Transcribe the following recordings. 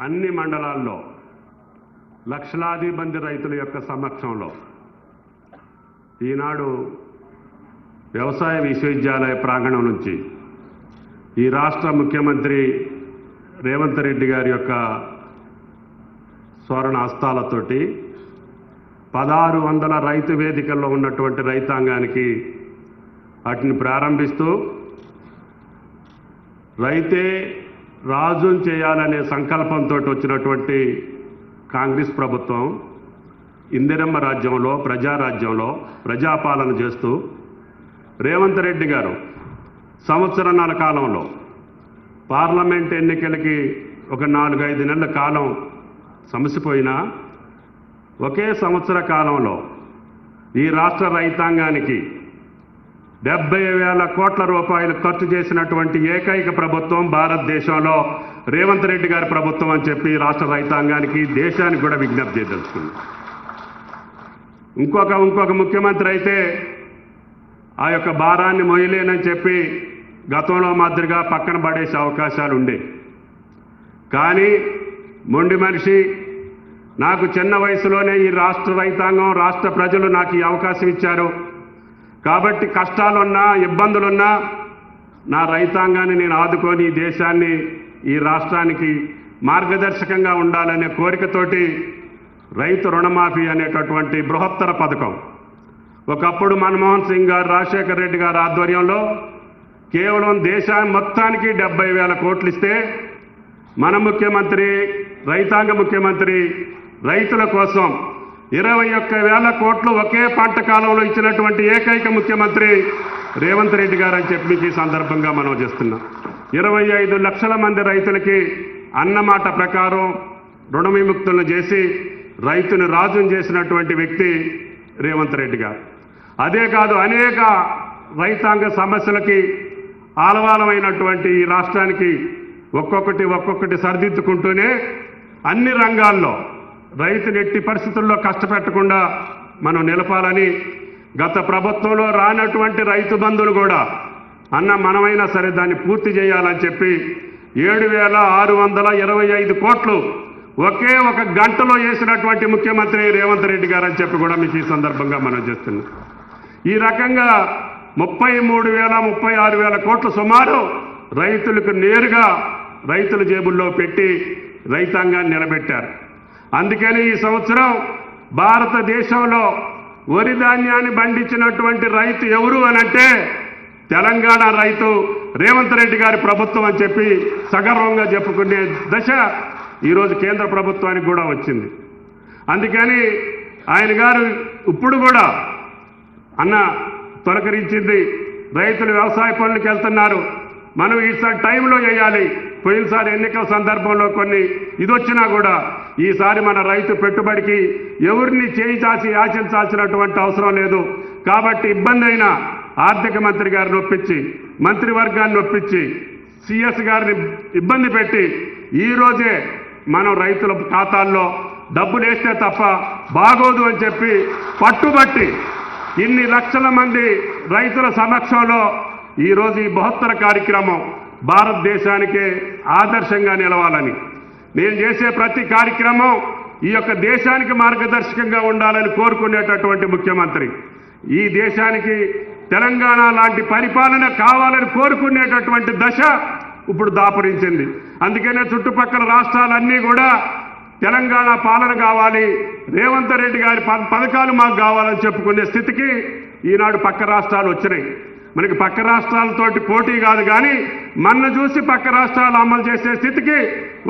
అన్ని మండలాల్లో లక్షలాది మంది రైతుల యొక్క సమక్షంలో ఈనాడు వ్యవసాయ విశ్వవిద్యాలయ ప్రాంగణం నుంచి ఈ రాష్ట్ర ముఖ్యమంత్రి రేవంత్ రెడ్డి గారి యొక్క స్వర్ణ హస్తాలతోటి 1600 రైతు వేదికల్లో ఉన్నటువంటి రైతాంగానికి వాటిని ప్రారంభిస్తూ రైతే రాజును చేయాలనే సంకల్పంతో వచ్చినటువంటి కాంగ్రెస్ ప్రభుత్వం ఇందిరమ్మ రాజ్యంలో ప్రజారాజ్యంలో ప్రజాపాలన చేస్తూ రేవంత్ రెడ్డి గారు సంవత్సరాల కాలంలో పార్లమెంట్ ఎన్నికలకి ఒక 4-5 నెలల కాలం సమసిపోయినా ఒకే సంవత్సర కాలంలో ఈ రాష్ట్ర రైతాంగానికి 70,000 కోట్ల రూపాయలు ఖర్చు చేసినటువంటి ఏకైక ప్రభుత్వం భారతదేశంలో రేవంత్ రెడ్డి గారి ప్రభుత్వం అని చెప్పి రాష్ట్ర రైతాంగానికి దేశానికి కూడా విజ్ఞప్తి చేయదలుచుకుంది. ఇంకొక ముఖ్యమంత్రి అయితే ఆ యొక్క భారాన్ని మొయ్యలేనని చెప్పి గతంలో మాదిరిగా పక్కన పడేసే అవకాశాలు ఉండే. కానీ మొండి మనిషి నాకు చిన్న వయసులోనే ఈ రాష్ట్ర రైతాంగం రాష్ట్ర ప్రజలు నాకు ఈ అవకాశం ఇచ్చారు కాబట్టి కష్టాలున్నా ఇబ్బందులున్నా నా రైతాంగాన్ని నేను ఆదుకొని ఈ దేశాన్ని ఈ రాష్ట్రానికి మార్గదర్శకంగా ఉండాలనే కోరికతోటి రైతు రుణమాఫీ అనేటటువంటి బృహత్తర పథకం ఒకప్పుడు మన్మోహన్ సింగ్ గారు రాజశేఖర రెడ్డి గారి ఆధ్వర్యంలో కేవలం దేశాన్ని మొత్తానికి 70,000 కోట్లు ఇస్తే మన ముఖ్యమంత్రి రైతాంగ ముఖ్యమంత్రి రైతుల కోసం 21,000 కోట్లు ఒకే పంట కాలంలో ఇచ్చినటువంటి ఏకైక ముఖ్యమంత్రి రేవంత్ రెడ్డి గారు అని చెప్పి ఈ సందర్భంగా మనం చేస్తున్నాం. 25 లక్షల మంది రైతులకి అన్నమాట ప్రకారం రుణ విముక్తులను చేసి రైతును రాజును చేసినటువంటి వ్యక్తి రేవంత్ రెడ్డి గారు. అదే కాదు అనేక రైతాంగ సమస్యలకి ఆలవాలమైనటువంటి ఈ రాష్ట్రానికి ఒక్కొక్కటి సరిదిద్దుకుంటూనే అన్ని రంగాల్లో రైతుని ఎట్టి పరిస్థితుల్లో కష్టపెట్టకుండా మనం నిలపాలని గత ప్రభుత్వంలో రానటువంటి రైతు బంధువులు కూడా అన్న మనమైనా సరే దాన్ని పూర్తి చేయాలని చెప్పి 7,625 కోట్లు ఒకే ఒక గంటలో వేసినటువంటి ముఖ్యమంత్రి రేవంత్ రెడ్డి గారు అని చెప్పి కూడా మీకు ఈ సందర్భంగా మనం చేస్తున్నాం. ఈ రకంగా 33,000-36,000 కోట్లు సుమారు రైతులకు నేరుగా రైతుల జేబుల్లో పెట్టి రైతాంగాన్ని నిలబెట్టారు. అందుకని ఈ సంవత్సరం భారతదేశంలో వరి ధాన్యాన్ని పండించినటువంటి రైతు ఎవరు అనంటే తెలంగాణ రైతు రేవంత్ రెడ్డి గారి ప్రభుత్వం అని చెప్పి సగర్వంగా చెప్పుకునే దశ ఈరోజు కేంద్ర ప్రభుత్వానికి కూడా వచ్చింది. అందుకని ఆయన గారు ఇప్పుడు కూడా అన్న తొలకరించింది రైతులు వ్యవసాయ పనులకు వెళ్తున్నారు మనం ఈసారి టైంలో చేయాలి. పోయినసారి ఎన్నికల సందర్భంలో కొన్ని ఇదొచ్చినా కూడా ఈసారి మన రైతు పెట్టుబడికి ఎవరిని చేయి చాచి యాచించాల్సినటువంటి అవసరం లేదు కాబట్టి ఇబ్బంది అయినా ఆర్థిక మంత్రి గారిని ఒప్పించి మంత్రివర్గాన్ని ఒప్పించి సిఎస్ గారిని ఇబ్బంది పెట్టి ఈరోజే మనం రైతుల ఖాతాల్లో డబ్బులు వేస్తే తప్ప బాగోదు అని చెప్పి పట్టుబట్టి ఇన్ని లక్షల మంది రైతుల సమక్షంలో ఈరోజు ఈ బృహత్తర కార్యక్రమం భారతదేశానికే ఆదర్శంగా నిలవాలని నేను చేసే ప్రతి కార్యక్రమం ఈ యొక్క దేశానికి మార్గదర్శకంగా ఉండాలని కోరుకునేటటువంటి ముఖ్యమంత్రి ఈ దేశానికి తెలంగాణ లాంటి పరిపాలన కావాలని కోరుకునేటటువంటి దశ ఇప్పుడు దాపురించింది. అందుకనే చుట్టుపక్కల రాష్ట్రాలన్నీ కూడా తెలంగాణ పాలన కావాలి రేవంత్ రెడ్డి గారి పథకాలు మాకు కావాలని చెప్పుకునే స్థితికి ఈనాడు పక్క రాష్ట్రాలు వచ్చినాయి. మనకి పక్క రాష్ట్రాలతోటి పోటీ కాదు కానీ మన చూసి పక్క రాష్ట్రాలు అమలు చేసే స్థితికి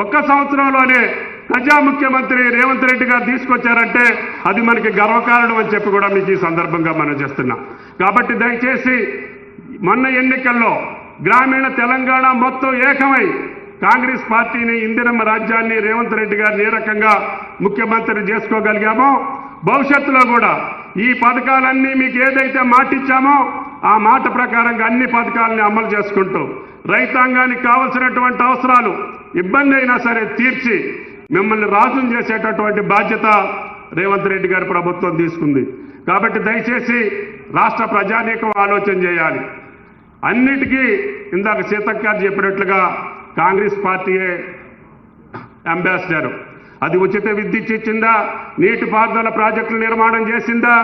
ఒక్క సంవత్సరంలోనే ప్రజా ముఖ్యమంత్రి రేవంత్ రెడ్డి గారు తీసుకొచ్చారంటే అది మనకి గర్వకారణం అని చెప్పి కూడా మీకు ఈ సందర్భంగా మనం చేస్తున్నాం. కాబట్టి దయచేసి మొన్న ఎన్నికల్లో గ్రామీణ తెలంగాణ మొత్తం ఏకమై కాంగ్రెస్ పార్టీని ఇందిరమ్మ రాజ్యాన్ని రేవంత్ రెడ్డి గారిని ఏ రకంగా ముఖ్యమంత్రి చేసుకోగలిగామో భవిష్యత్తులో కూడా ఈ పథకాలన్నీ మీకు ఏదైతే మాటిచ్చామో ఆ మాట ప్రకారంగా అన్ని పథకాలని అమలు చేసుకుంటూ రైతాంగానికి కావలసినటువంటి అవసరాలు ఇబ్బంది అయినా సరే తీర్చి మిమ్మల్ని రాజును చేసేటటువంటి బాధ్యత రేవంత్ రెడ్డి గారి ప్రభుత్వం తీసుకుంది. కాబట్టి దయచేసి రాష్ట్ర ప్రజానీకం ఆలోచన చేయాలి. అన్నిటికీ ఇందాక సీతక్క గారు చెప్పినట్లుగా కాంగ్రెస్ పార్టీయే అంబాసిడర్. అది ఉచిత విద్యుత్ ఇచ్చిందా, నీటిపారుదల ప్రాజెక్టులు నిర్మాణం చేసిందా,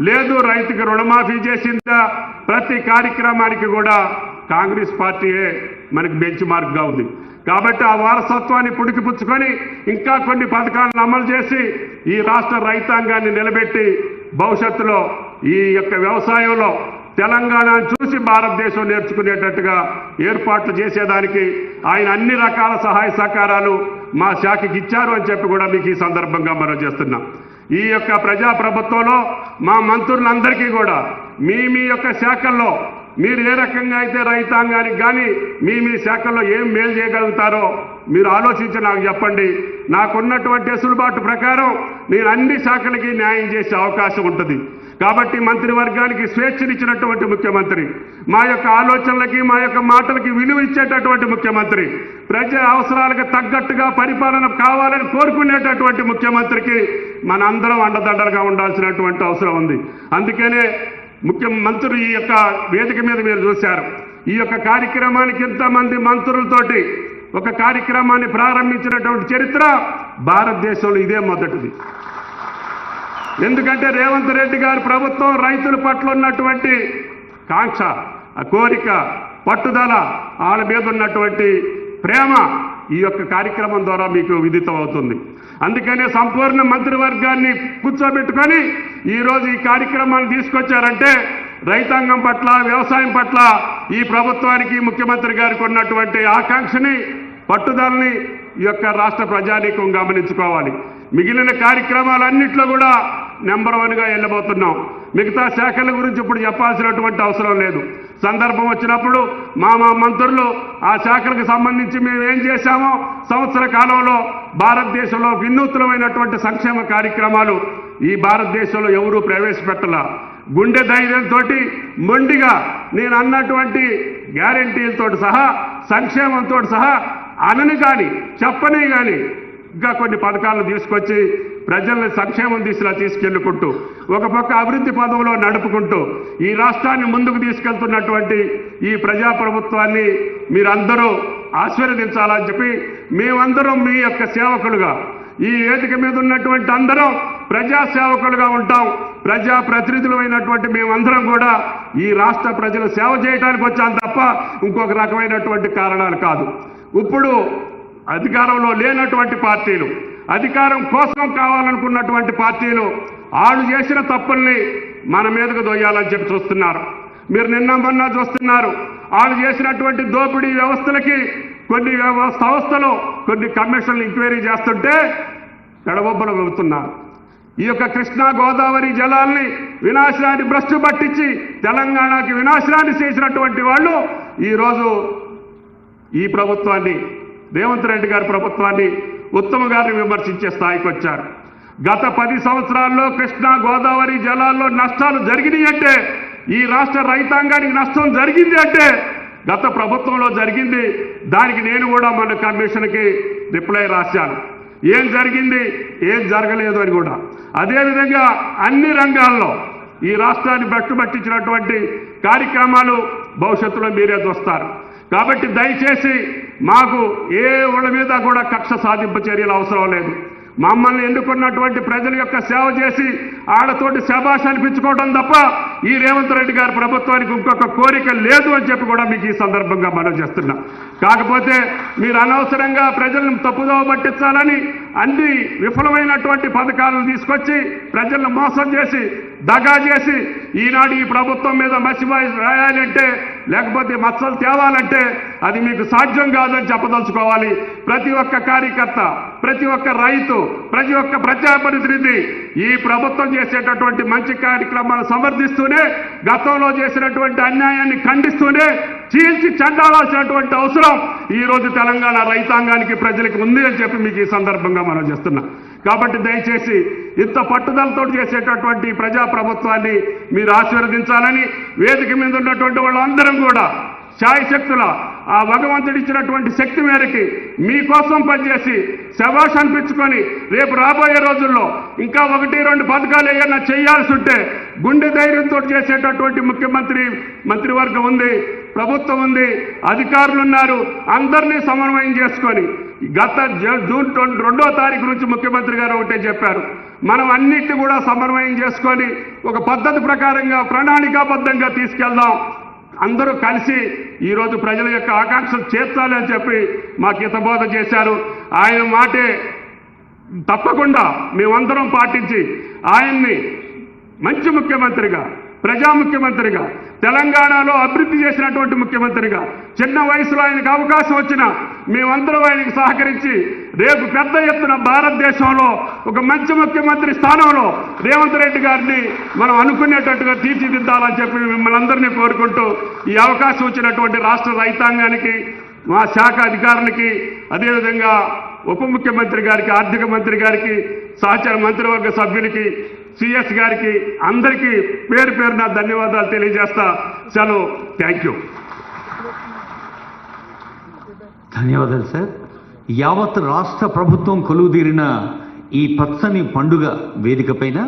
లేదు రైతుకి రుణమాఫీ చేసిందా? ప్రతి కార్యక్రమానికి కూడా కాంగ్రెస్ పార్టీయే మనకి బెంచ్ మార్క్గా ఉంది. కాబట్టి ఆ వారసత్వాన్ని పుడికిపుచ్చుకొని ఇంకా కొన్ని పథకాలను అమలు చేసి ఈ రాష్ట్ర రైతాంగాన్ని నిలబెట్టి భవిష్యత్తులో ఈ యొక్క వ్యవసాయంలో తెలంగాణను చూసి భారతదేశం నేర్చుకునేటట్టుగా ఏర్పాట్లు చేసేదానికి ఆయన అన్ని రకాల సహాయ సహకారాలు మా శాఖకి ఇచ్చారు అని చెప్పి కూడా మీకు ఈ సందర్భంగా మనం చేస్తున్నాం. ఈ యొక్క ప్రజాప్రభుత్వంలో మా మంత్రులందరికీ కూడా మీ యొక్క శాఖల్లో మీరు ఏ రకంగా అయితే రైతాంగానికి కానీ మీ శాఖల్లో ఏం మేలు చేయగలుగుతారో మీరు ఆలోచించి నాకు చెప్పండి. నాకున్నటువంటి వెసులుబాటు ప్రకారం నేను అన్ని శాఖలకి న్యాయం చేసే అవకాశం ఉంటుంది. కాబట్టి మంత్రివర్గానికి స్వేచ్ఛనిచ్చినటువంటి ముఖ్యమంత్రి, మా యొక్క ఆలోచనలకి మా యొక్క మాటలకి విలువ ఇచ్చేటటువంటి ముఖ్యమంత్రి, ప్రజా అవసరాలకు తగ్గట్టుగా పరిపాలన కావాలని కోరుకునేటటువంటి ముఖ్యమంత్రికి మనందరం అండదండలుగా ఉండాల్సినటువంటి అవసరం ఉంది. అందుకనే ముఖ్యమంత్రులు ఈ యొక్క వేదిక మీద మీరు చూశారు. ఈ యొక్క కార్యక్రమానికి ఇంతమంది మంత్రులతోటి ఒక కార్యక్రమాన్ని ప్రారంభించినటువంటి చరిత్ర భారతదేశంలో ఇదే మొదటిది. ఎందుకంటే రేవంత్ రెడ్డి గారి ప్రభుత్వం రైతుల పట్ల ఉన్నటువంటి కాంక్ష, కోరిక, పట్టుదల, వాళ్ళ మీద ఉన్నటువంటి ప్రేమ ఈ యొక్క కార్యక్రమం ద్వారా మీకు విదితం అవుతుంది. అందుకనే సంపూర్ణ మంత్రివర్గాన్ని కూర్చోబెట్టుకొని ఈరోజు ఈ కార్యక్రమాన్ని తీసుకొచ్చారంటే రైతాంగం పట్ల, వ్యవసాయం పట్ల ఈ ప్రభుత్వానికి, ముఖ్యమంత్రి గారికి ఉన్నటువంటి ఆకాంక్షని, పట్టుదలని ఈ యొక్క రాష్ట్ర ప్రజానీకం గమనించుకోవాలి. మిగిలిన కార్యక్రమాలన్నింటిలో కూడా నెంబర్ 1గా వెళ్ళబోతున్నాం. మిగతా శాఖల గురించి ఇప్పుడు చెప్పాల్సినటువంటి అవసరం లేదు. సందర్భం వచ్చినప్పుడు మా మంత్రులు ఆ శాఖలకు సంబంధించి మేము ఏం చేశామో సంవత్సర కాలంలో భారతదేశంలో వినూత్నమైనటువంటి సంక్షేమ కార్యక్రమాలు ఈ భారతదేశంలో ఎవరూ ప్రవేశపెట్టలా. గుండె ధైర్యంతో మొండిగా నేను అన్నటువంటి గ్యారంటీలతో సహా, సంక్షేమంతో సహా అనని కానీ చెప్పని కానీ ఇంకా కొన్ని పథకాలను తీసుకొచ్చి ప్రజల్ని సంక్షేమం దిశలా తీసుకెళ్లుకుంటూ ఒక పక్క అభివృద్ధి పదంలో నడుపుకుంటూ ఈ రాష్ట్రాన్ని ముందుకు తీసుకెళ్తున్నటువంటి ఈ ప్రజాప్రభుత్వాన్ని మీరందరూ ఆశీర్వదించాలని చెప్పి మేమందరం మీ యొక్క సేవకులుగా, ఈ వేదిక మీద ఉన్నటువంటి అందరం ప్రజా సేవకులుగా ఉంటాం. ప్రజాప్రతినిధులు అయినటువంటి మేమందరం కూడా ఈ రాష్ట్ర ప్రజలు సేవ చేయడానికి వచ్చాం తప్ప ఇంకొక రకమైనటువంటి కారణాలు కాదు. ఇప్పుడు అధికారంలో లేనటువంటి పార్టీలు, అధికారం కోసం కావాలనుకున్నటువంటి పార్టీలు వాళ్ళు చేసిన తప్పుల్ని మన మీదకు దొయ్యాలని చెప్పి చూస్తున్నారు. మీరు నిన్న మొన్న చూస్తున్నారు, వాళ్ళు చేసినటువంటి దోపిడీ వ్యవస్థలకి కొన్ని సంస్థలు కొన్ని కమిషన్లు ఎంక్వైరీ చేస్తుంటే ఎడబొబ్బలు వెళ్తున్నారు. ఈ యొక్క కృష్ణా గోదావరి జలాల్ని వినాశనాన్ని భ్రష్టు పట్టించి తెలంగాణకి వినాశనాన్ని చేసినటువంటి వాళ్ళు ఈరోజు ఈ ప్రభుత్వాన్ని, రేవంత్ రెడ్డి గారి ప్రభుత్వాన్ని, ఉత్తమ్ గారిని విమర్శించే స్థాయికి వచ్చారు. గత 10 సంవత్సరాల్లో కృష్ణా గోదావరి జలాల్లో నష్టాలు జరిగినాయి అంటే, ఈ రాష్ట్ర రైతాంగానికి నష్టం జరిగింది అంటే గత ప్రభుత్వంలో జరిగింది. దానికి నేను కూడా మన కమిషన్కి రిప్లై రాశాను. ఏం జరిగింది, ఏం జరగలేదు అని కూడా. అదేవిధంగా అన్ని రంగాల్లో ఈ రాష్ట్రాన్ని పట్టించినటువంటి కార్యక్రమాలు భవిష్యత్తులో మీరే చూస్తారు. కాబట్టి దయచేసి మాకు ఏ వాళ్ళ మీద కూడా కక్ష సాధింపు చర్యలు అవసరం లేదు. మమ్మల్ని ఎన్నుకున్నటువంటి ప్రజల యొక్క సేవ చేసి ఆడతోటి శభాష్ అనిపించుకోవడం తప్ప ఈ రేవంత్ రెడ్డి గారి ప్రభుత్వానికి ఇంకొక కోరిక లేదు అని చెప్పి కూడా మీకు ఈ సందర్భంగా మనం చేస్తున్నా. కాకపోతే మీరు అనవసరంగా ప్రజలను తప్పుదోవ పట్టించాలని అన్ని విఫలమైనటువంటి పథకాలను తీసుకొచ్చి ప్రజలను మోసం చేసి, దగా చేసి ఈనాడు ఈ ప్రభుత్వం మీద మసిబాయి రాయాలంటే, లేకపోతే మచ్చలు తేవాలంటే అది మీకు సాధ్యం కాదని చెప్పదలుచుకోవాలి. ప్రతి ఒక్క కార్యకర్త, ప్రతి ఒక్క రైతు, ప్రతి ఒక్క ప్రజాప్రతినిధి ఈ ప్రభుత్వం చేసేటటువంటి మంచి కార్యక్రమాలు సమర్థిస్తూనే, గతంలో చేసినటువంటి అన్యాయాన్ని ఖండిస్తూనే చీల్చి చెండాల్సినటువంటి అవసరం ఈ రోజు తెలంగాణ రైతాంగానికి, ప్రజలకు ఉంది అని చెప్పి మీకు ఈ సందర్భంగా మనం చేస్తున్నాం. కాబట్టి దయచేసి ఇంత పట్టుదలతో చేసేటటువంటి ప్రజాప్రభుత్వాన్ని మీరు ఆశీర్వదించాలని, వేదిక మీద ఉన్నటువంటి వాళ్ళందరం కూడా శాయశక్తుల ఆ భగవంతుడు ఇచ్చినటువంటి శక్తి మేరకి మీకోసం పనిచేసి శభాష్ అనిపించుకొని రేపు రాబోయే రోజుల్లో ఇంకా 1-2 పథకాలు ఏమైనా చేయాల్సి ఉంటే గుండె ధైర్యంతో చేసేటటువంటి మంత్రివర్గం ఉంది, ప్రభుత్వం ఉంది, అధికారులు ఉన్నారు. అందరినీ సమన్వయం చేసుకొని గత జూన్ 2వ తారీఖు నుంచి ముఖ్యమంత్రి గారు ఒకటే చెప్పారు, మనం అన్నిటిని కూడా సమన్వయం చేసుకొని ఒక పద్ధతి ప్రకారంగా ప్రణాళికాబద్ధంగా తీసుకెళ్దాం, అందరూ కలిసి ఈరోజు ప్రజల యొక్క ఆకాంక్షలు చేర్చాలి అని చెప్పి మాకు హితబోధ చేశారు. ఆయన మాటే తప్పకుండా మేమందరం పాటించి ఆయన్ని మంచి ముఖ్యమంత్రిగా, ప్రజా ముఖ్యమంత్రిగా, తెలంగాణలో అభివృద్ధి చేసినటువంటి ముఖ్యమంత్రిగా, చిన్న వయసులో ఆయనకు అవకాశం వచ్చినా మేమందరం ఆయనకు సహకరించి రేపు పెద్ద ఎత్తున భారతదేశంలో ఒక మంచి ముఖ్యమంత్రి స్థానంలో రేవంత్ రెడ్డి గారిని మనం అనుకునేటట్టుగా తీర్చిదిద్దాలని చెప్పి మిమ్మల్ని అందరినీ కోరుకుంటూ ఈ అవకాశం వచ్చినటువంటి రాష్ట్ర రైతాంగానికి, మా శాఖ అధికారులకి, అదేవిధంగా ఉప ముఖ్యమంత్రి గారికి, ఆర్థిక మంత్రి గారికి, సహచర మంత్రివర్గ సభ్యులకి, సిఎస్ గారికి అందరికీ పేరు పేరున ధన్యవాదాలు తెలియజేస్తా. సెలవు. Thank you. ధన్యవాదాలు సార్. యావత్ రాష్ట్ర ప్రభుత్వం కొలువుదీరిన ఈ పచ్చని పండుగ వేదిక పైన